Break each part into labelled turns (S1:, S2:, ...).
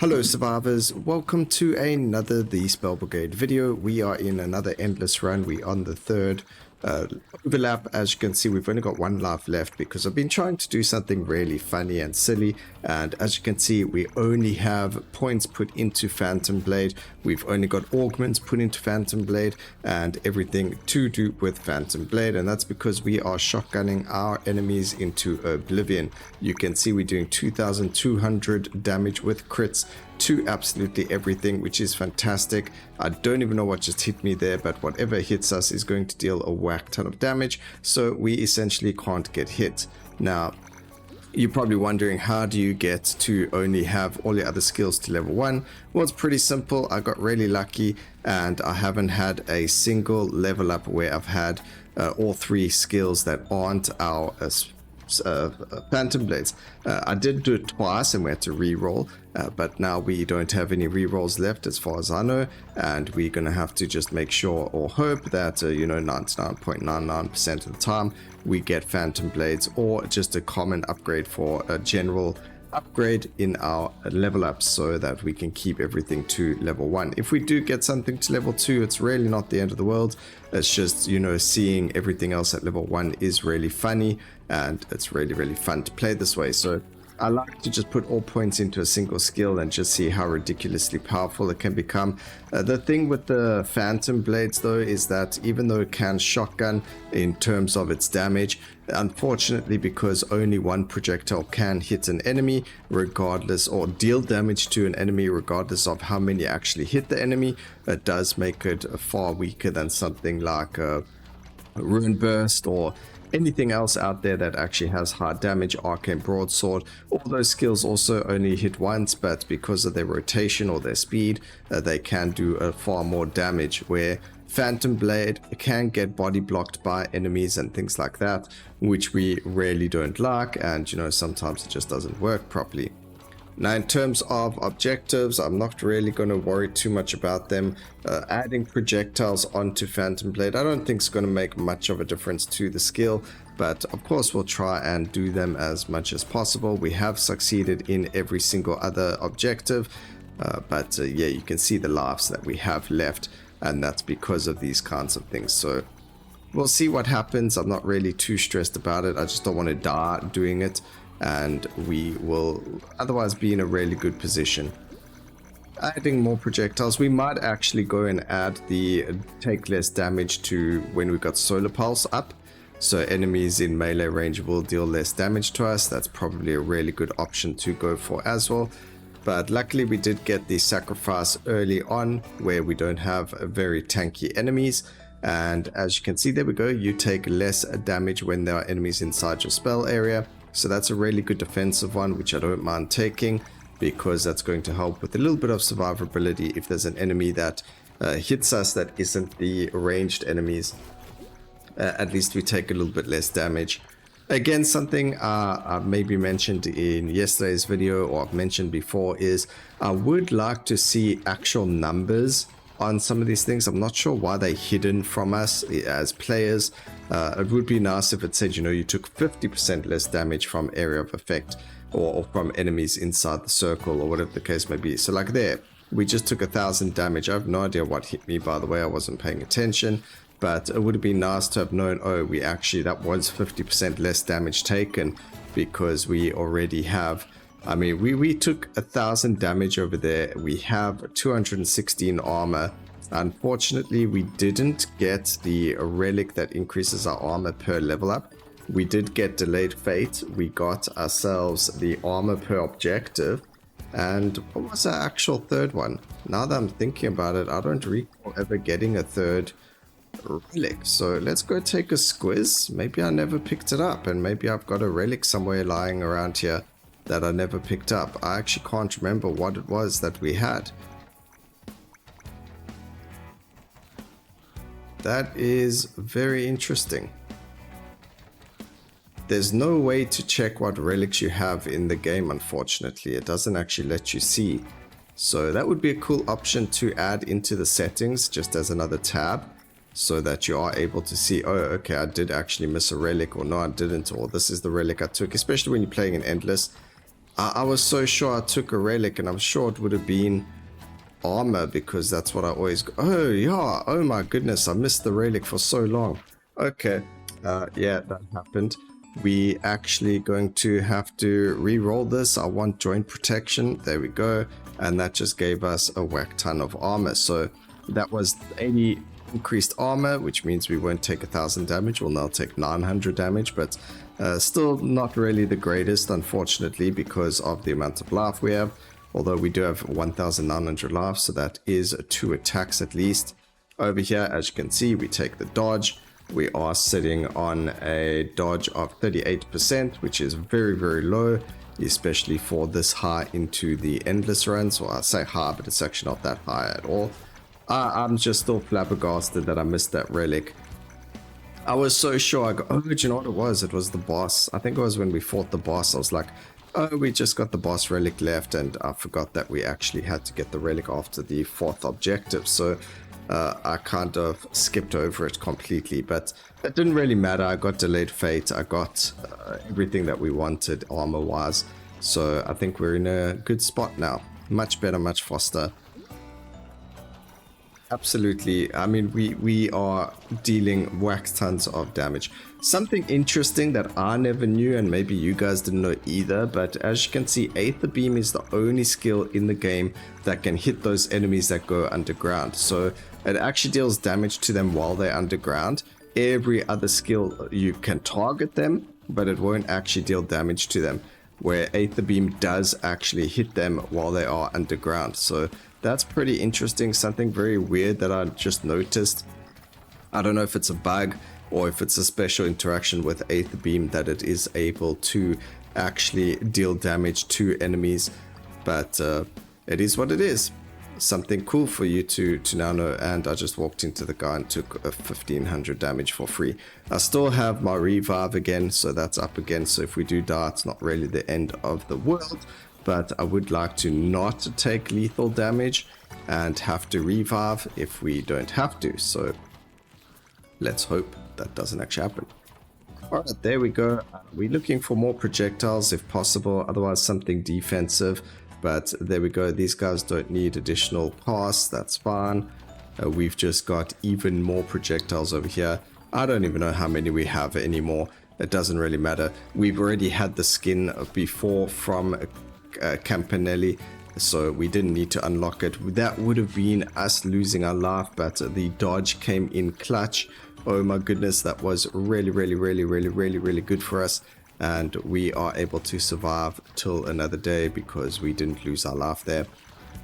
S1: Hello survivors, welcome to another The Spell Brigade video. We are in another endless run. We're on the third overlap. As you can see, we've only got one life left because I've been trying to do something really funny and silly, and as you can see, we only have points put into Phantom Blade. We've only got augments put into Phantom Blade and everything to do with Phantom Blade, and that's because we are shotgunning our enemies into oblivion. You can see we're doing 2200 damage with crits to absolutely everything, which is fantastic. I don't even know what just hit me there, but whatever hits us is going to deal a whack ton of damage, so we essentially can't get hit. Now you're probably wondering, how do you get to only have all your other skills to level 1? Well, it's pretty simple. I got really lucky and I haven't had a single level up where I've had all three skills that aren't our Phantom Blades. I did do it twice and we had to re-roll, but now we don't have any re-rolls left as far as I know, and we're gonna have to just make sure or hope that 99.99% of the time we get Phantom Blades, or just a common upgrade for a general upgrade in our level ups, so that we can keep everything to level 1. If we do get something to level 2, it's really not the end of the world. It's just, seeing everything else at level 1 is really funny, and it's really fun to play this way. So I like to just put all points into a single skill and just see how ridiculously powerful it can become. The thing with the Phantom Blades though is that even though it can shotgun in terms of its damage, unfortunately, because only one projectile can hit an enemy regardless, or deal damage to an enemy regardless of how many actually hit the enemy, it does make it far weaker than something like Ruin Burst or anything else out there that actually has high damage. Arcane Broadsword, all those skills also only hit once, but because of their rotation or their speed, they can do far more damage, where Phantom Blade can get body blocked by enemies and things like that, which we really don't like, and sometimes it just doesn't work properly. Now, in terms of objectives, I'm not really going to worry too much about them. Adding projectiles onto Phantom Blade, I don't think it's going to make much of a difference to the skill, but of course we'll try and do them as much as possible. We have succeeded in every single other objective, but yeah, you can see the lives that we have left, and that's because of these kinds of things. So we'll see what happens. I'm not really too stressed about it. I just don't want to die doing it, and we will otherwise be in a really good position. Adding more projectiles, we might actually go and add the take less damage to when we got Solar Pulse up, so enemies in melee range will deal less damage to us. That's probably a really good option to go for as well. But luckily we did get the sacrifice early on, where we don't have very tanky enemies, and as you can see, there we go, you take less damage when there are enemies inside your spell area. So that's a really good defensive one, which I don't mind taking, because that's going to help with a little bit of survivability if there's an enemy that hits us that isn't the ranged enemies. At least we take a little bit less damage. Again, something I maybe mentioned in yesterday's video, or I've mentioned before, is I would like to see actual numbers on some of these things. I'm not sure why they're hidden from us as players. It would be nice if it said, you took 50% less damage from area of effect, or from enemies inside the circle, or whatever the case may be. So like there, we just took 1000 damage. I have no idea what hit me, by the way. I wasn't paying attention, but it would have been nice to have known, oh, that was 50% less damage taken, because we already have, I mean, we took 1000 damage over there. We have 216 armor. Unfortunately, we didn't get the relic that increases our armor per level up. We did get Delayed Fate. We got ourselves the armor per objective. And what was our actual third one? Now that I'm thinking about it, I don't recall ever getting a third relic. So let's go take a squiz. Maybe I never picked it up, and maybe I've got a relic somewhere lying around here that I never picked up. I actually can't remember what it was that we had. That is very interesting. There's no way to check what relics you have in the game, unfortunately. It doesn't actually let you see. So that would be a cool option to add into the settings, just as another tab, so that you are able to see, oh, okay, I did actually miss a relic, or no, I didn't, or this is the relic I took, especially when you're playing in Endless. I was so sure I took a relic, and I'm sure it would have been armor, because that's what I always go. Oh yeah, oh my goodness, I missed the relic for so long. Okay, yeah, that happened. We actually going to have to re-roll this. I want joint protection, there we go, and that just gave us a whack ton of armor. So that was 80 increased armor, which means we won't take 1000 damage. We'll now take 900 damage, but still not really the greatest, unfortunately, because of the amount of life we have. Although we do have 1900 life, so that is 2 attacks at least. Over here, as you can see, we take the dodge. We are sitting on a dodge of 38%, which is very, very low, especially for this high into the endless runs. Well, I say high, but it's actually not that high at all. I'm just still flabbergasted that I missed that relic. I was so sure. Oh, do you know what it was? It was the boss. I think it was when we fought the boss. I was like, oh, we just got the boss relic left, and I forgot that we actually had to get the relic after the 4th objective. So I kind of skipped over it completely, but it didn't really matter. I got delayed fate. I got everything that we wanted armor-wise. So I think we're in a good spot now. Much better, much faster. Absolutely. I mean, we are dealing whack tons of damage. Something interesting that I never knew, and maybe you guys didn't know either, but as you can see, Aether Beam is the only skill in the game that can hit those enemies that go underground. So it actually deals damage to them while they're underground. Every other skill, you can target them, but it won't actually deal damage to them, where Aether Beam does actually hit them while they are underground. So that's pretty interesting, something very weird that I just noticed. I don't know if it's a bug or if it's a special interaction with Aether Beam that it is able to actually deal damage to enemies, but it is what it is. Something cool for you to now know. And I just walked into the guy and took a 1500 damage for free. I still have my revive again, so that's up again. So if we do die, it's not really the end of the world. But I would like to not take lethal damage and have to revive if we don't have to. So let's hope that doesn't actually happen. Alright, there we go. We're looking for more projectiles if possible, otherwise something defensive. But there we go. These guys don't need additional pass. That's fine. We've just got even more projectiles over here. I don't even know how many we have anymore. It doesn't really matter. We've already had the skin before from Campanelli, so we didn't need to unlock it. That would have been us losing our life, but the dodge came in clutch. Oh my goodness, that was really good for us, and we are able to survive till another day because we didn't lose our life there.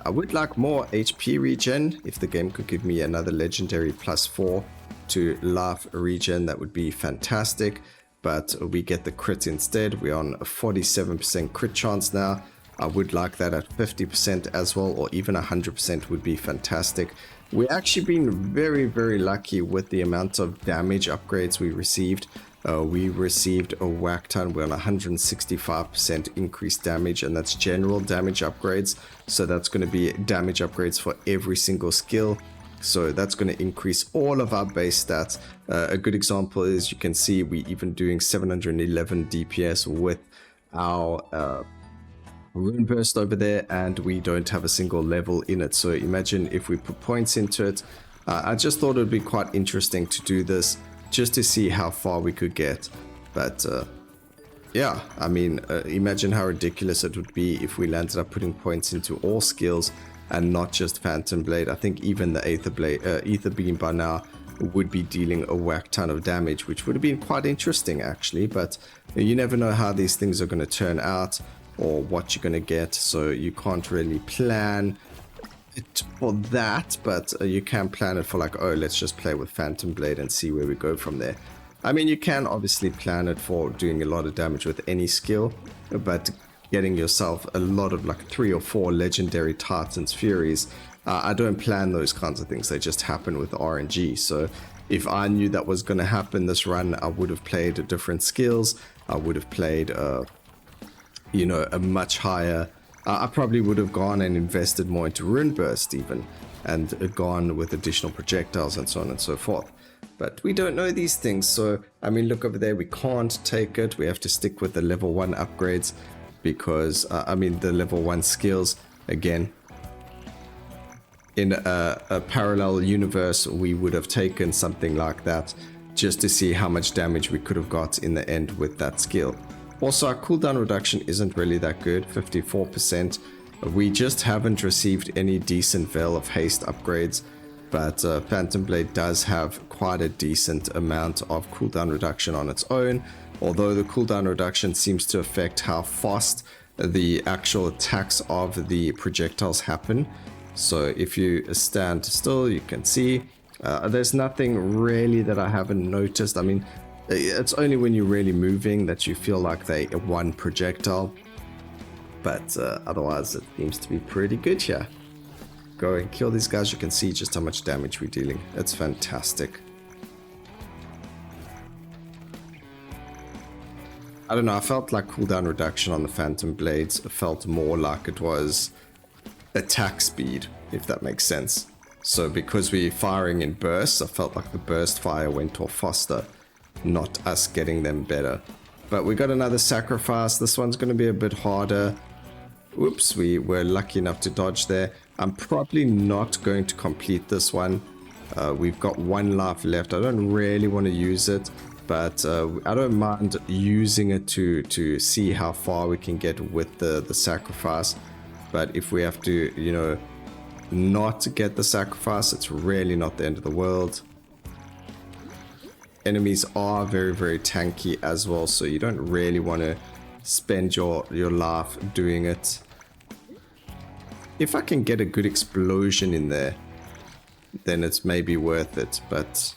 S1: I would like more HP regen. If the game could give me another legendary +4 to life regen, that would be fantastic, but we get the crit instead. We're on a 47% crit chance now. I would like that at 50% as well, or even 100% would be fantastic. We've actually been very lucky with the amount of damage upgrades we received. We received a whack ton. We're on 165% increased damage, and that's general damage upgrades. So that's going to be damage upgrades for every single skill. So that's going to increase all of our base stats. A good example is, you can see we even doing 711 DPS with our rune burst over there, and we don't have a single level in it. So imagine if we put points into it. I just thought it would be quite interesting to do this just to see how far we could get. But yeah, I mean, imagine how ridiculous it would be if we landed up putting points into all skills and not just Phantom Blade. I think even the Aether Beam by now would be dealing a whack ton of damage, which would have been quite interesting actually. But you never know how these things are going to turn out or what you're going to get, so you can't really plan it for that, but you can plan it for like, oh, let's just play with Phantom Blade and see where we go from there. I mean, you can obviously plan it for doing a lot of damage with any skill, but getting yourself a lot of like 3 or 4 legendary Titan's Furies, I don't plan those kinds of things. They just happen with RNG. So if I knew that was going to happen this run, I would have played different skills. I would have played you know, a much higher, I probably would have gone and invested more into Rune Burst even, and gone with additional projectiles and so on and so forth. But we don't know these things, so I mean, look over there, we can't take it. We have to stick with the level 1 upgrades. because I mean the level 1 skills, again, in a parallel universe we would have taken something like that just to see how much damage we could have got in the end with that skill. Also, our cooldown reduction isn't really that good, 54%. We just haven't received any decent Veil of Haste upgrades, but Phantom Blade does have quite a decent amount of cooldown reduction on its own, although the cooldown reduction seems to affect how fast the actual attacks of the projectiles happen. So if you stand still, you can see there's nothing really that I haven't noticed. I mean, it's only when you're really moving that you feel like they one projectile, but otherwise it seems to be pretty good here. Go and kill these guys. You can see just how much damage we're dealing. It's fantastic. I don't know, I felt like cooldown reduction on the Phantom Blades felt more like it was attack speed, if that makes sense. So because we're firing in bursts, I felt like the burst fire went off faster, not us getting them better. But we got another sacrifice. This one's going to be a bit harder. Oops, we were lucky enough to dodge there. I'm probably not going to complete this one. We've got 1 life left. I don't really want to use it, but I don't mind using it to see how far we can get with the sacrifice. But if we have to, you know, not get the sacrifice, it's really not the end of the world. Enemies are very, very tanky as well, so you don't really want to spend your life doing it. If I can get a good explosion in there, then it's maybe worth it, but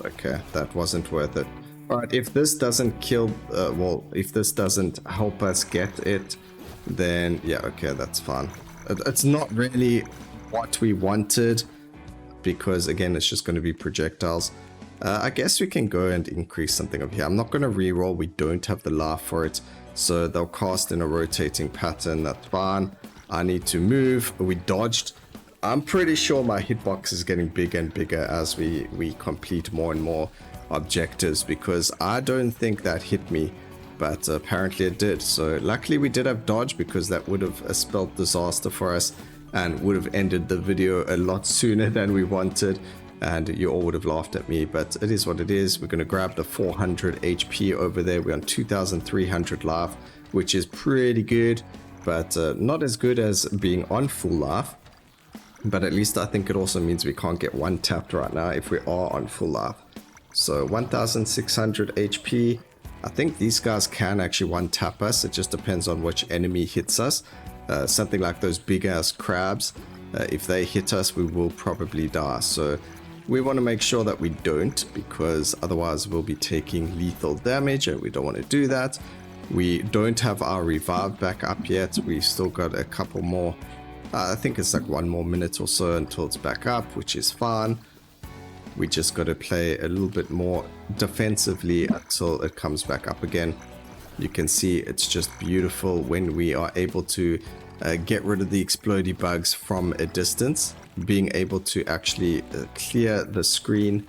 S1: okay, that wasn't worth it. Alright, if this doesn't kill, well, if this doesn't help us get it, then yeah, okay, that's fine. It's not really what we wanted, because again, it's just going to be projectiles. I guess we can go and increase something over here. I'm not going to reroll, we don't have the life for it, so they'll cast in a rotating pattern, that's fine. I need to move, we dodged. I'm pretty sure my hitbox is getting bigger and bigger as we complete more and more objectives, because I don't think that hit me, but apparently it did. So luckily we did have dodge, because that would have spelled disaster for us and would have ended the video a lot sooner than we wanted, and you all would have laughed at me, but it is what it is. We're going to grab the 400 HP over there. We're on 2,300 life, which is pretty good, but not as good as being on full life. But at least I think it also means we can't get one tapped right now if we are on full life. So 1,600 HP. I think these guys can actually one tap us. It just depends on which enemy hits us. Something like those big ass crabs, if they hit us, we will probably die. So we want to make sure that we don't, because otherwise we'll be taking lethal damage, and we don't want to do that. We don't have our revive back up yet. We've still got a couple more. I think it's like 1 more minute or so until it's back up, which is fine. We just got to play a little bit more defensively until it comes back up again. You can see it's just beautiful when we are able to get rid of the explodey bugs from a distance, being able to actually clear the screen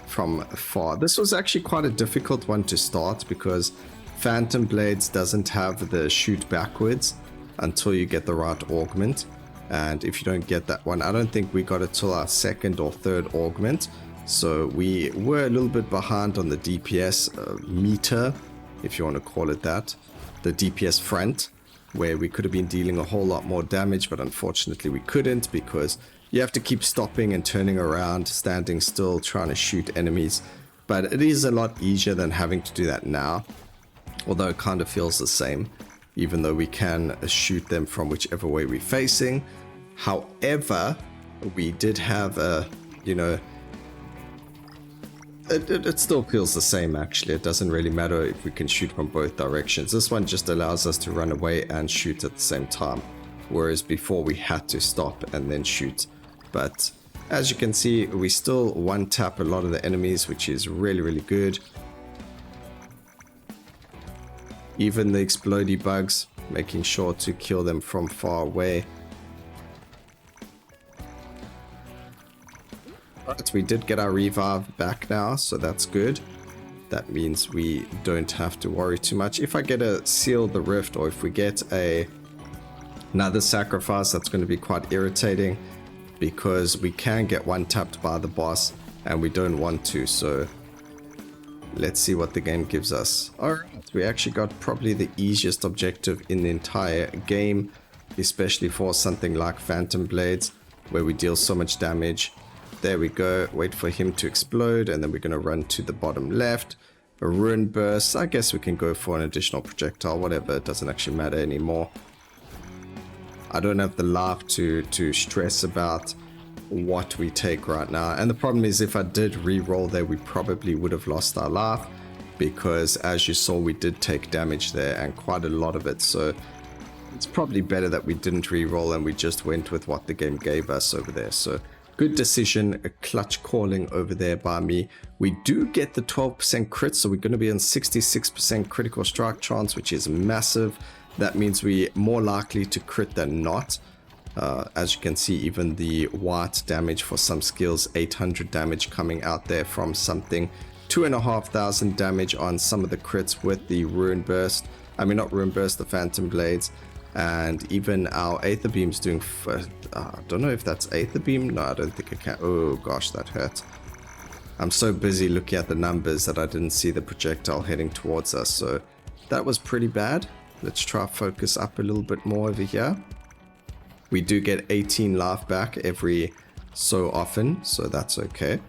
S1: from afar. This was actually quite a difficult one to start, because Phantom Blades doesn't have the shoot backwards until you get the right augment, and if you don't get that one, I don't think we got it till our 2nd or 3rd augment, so we were a little bit behind on the DPS meter, if you want to call it that, the DPS front, where we could have been dealing a whole lot more damage, but unfortunately we couldn't, because you have to keep stopping and turning around, standing still, trying to shoot enemies. But it is a lot easier than having to do that now, although it kind of feels the same, even though we can shoot them from whichever way we're facing. However, we did have a, you know, it still feels the same actually. It doesn't really matter if we can shoot from both directions. This one just allows us to run away and shoot at the same time, whereas before we had to stop and then shoot. But as you can see, we still one tap a lot of the enemies, which is really, really good. Even the explodey bugs, making sure to kill them from far away. Alright, we did get our revive back now, so that's good. That means we don't have to worry too much. If I get a Seal the Rift, or if we get another sacrifice, that's going to be quite irritating, because we can get one tapped by the boss and we don't want to. So let's see what the game gives us. Alright, we actually got probably the easiest objective in the entire game, especially for something like Phantom Blades, where we deal so much damage. There we go, wait for him to explode, and then we're going to run to the bottom left. A Ruin Burst, I guess we can go for an additional projectile, whatever, it doesn't actually matter anymore. I don't have the life to stress about what we take right now. And the problem is, if I did re-roll there, we probably would have lost our life, because as you saw, we did take damage there, and quite a lot of it. So it's probably better that we didn't re-roll and we just went with what the game gave us over there. So good decision, a clutch calling over there by me. We do get the 12% crit, so we're going to be on 66% critical strike chance, which is massive. That means we're more likely to crit than not. As you can see, even the white damage for some skills, 800 damage coming out there from something. 2,500 damage on some of the crits with the Ruin Burst. I mean, not Ruin Burst, the Phantom Blades. And even our Aether Beam's doing... I don't know if that's Aether Beam. No, I don't think I can. Oh gosh, that hurt. I'm so busy looking at the numbers that I didn't see the projectile heading towards us. So that was pretty bad. Let's try focus up a little bit more over here. We do get 18 life back every so often, so that's okay.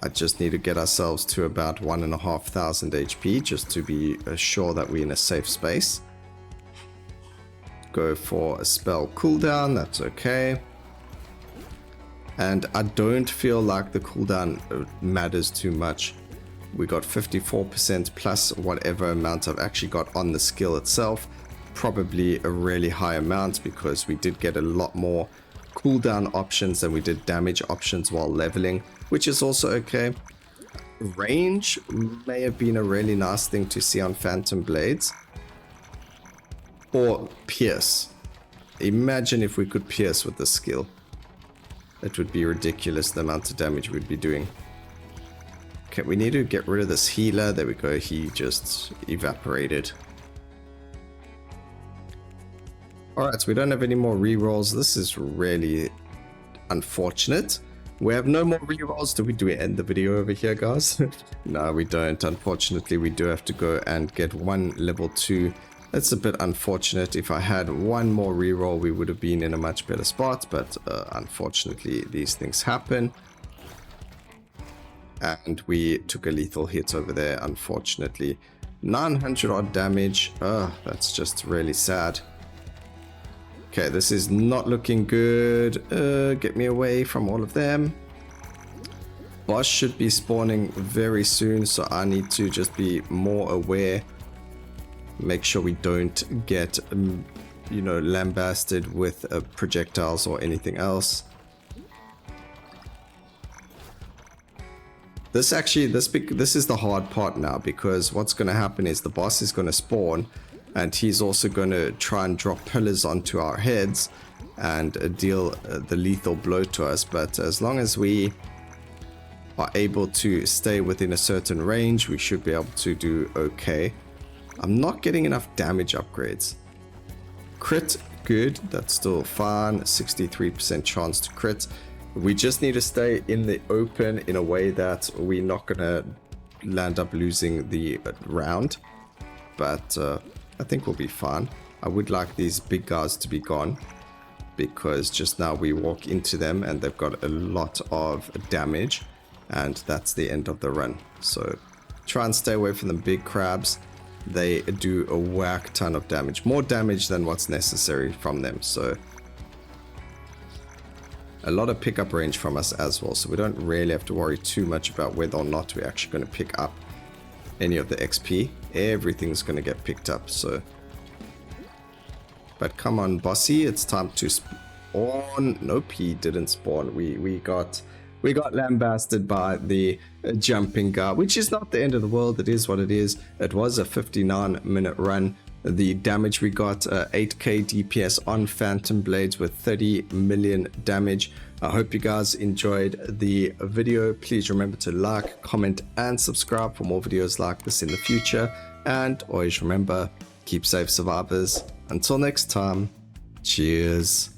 S1: I just need to get ourselves to about 1,500 HP just to be sure that we're in a safe space. Go for a spell cooldown, that's okay. And I don't feel like the cooldown matters too much. We got 54% plus whatever amount I've actually got on the skill itself. Probably a really high amount, because we did get a lot more cooldown options than we did damage options while leveling, which is also okay. Range may have been a really nice thing to see on Phantom Blades. Or pierce. Imagine if we could pierce with the skill. It would be ridiculous the amount of damage we'd be doing. Okay, we need to get rid of this healer. There we go, he just evaporated. Alright, so we don't have any more rerolls. This is really unfortunate. We have no more rerolls. Do we end the video over here, guys? No, we don't. Unfortunately, we do have to go and get one level 2. That's a bit unfortunate. If I had one more reroll, we would have been in a much better spot, but unfortunately, these things happen. And we took a lethal hit over there, unfortunately. 900 odd damage. That's just really sad. Okay, this is not looking good. Get me away from all of them. Boss should be spawning very soon, so I need to just be more aware. Make sure we don't get, you know, lambasted with projectiles or anything else. This is the hard part now, because what's going to happen is the boss is going to spawn, and he's also going to try and drop pillars onto our heads and deal the lethal blow to us. But as long as we are able to stay within a certain range, we should be able to do okay. I'm not getting enough damage upgrades. Crit, good, that's still fine. 63% chance to crit. We just need to stay in the open in a way that we're not gonna land up losing the round. But I think we'll be fine. I would like these big guys to be gone, because just now we walk into them and they've got a lot of damage, and that's the end of the run. So try and stay away from the big crabs. They do a whack ton of damage, more damage than what's necessary from them. So a lot of pickup range from us as well, so we don't really have to worry too much about whether or not we're actually going to pick up any of the XP. Everything's going to get picked up. So, but come on, bossy, it's time to spawn. Nope, he didn't spawn. We got lambasted by the jumping guy, which is not the end of the world. It is what it is. It was a 59-minute run. The damage we got, 8k DPS on Phantom Blades with 30 million damage. I hope you guys enjoyed the video. Please remember to like, comment, and subscribe for more videos like this in the future. And always remember, keep safe, survivors. Until next time, cheers.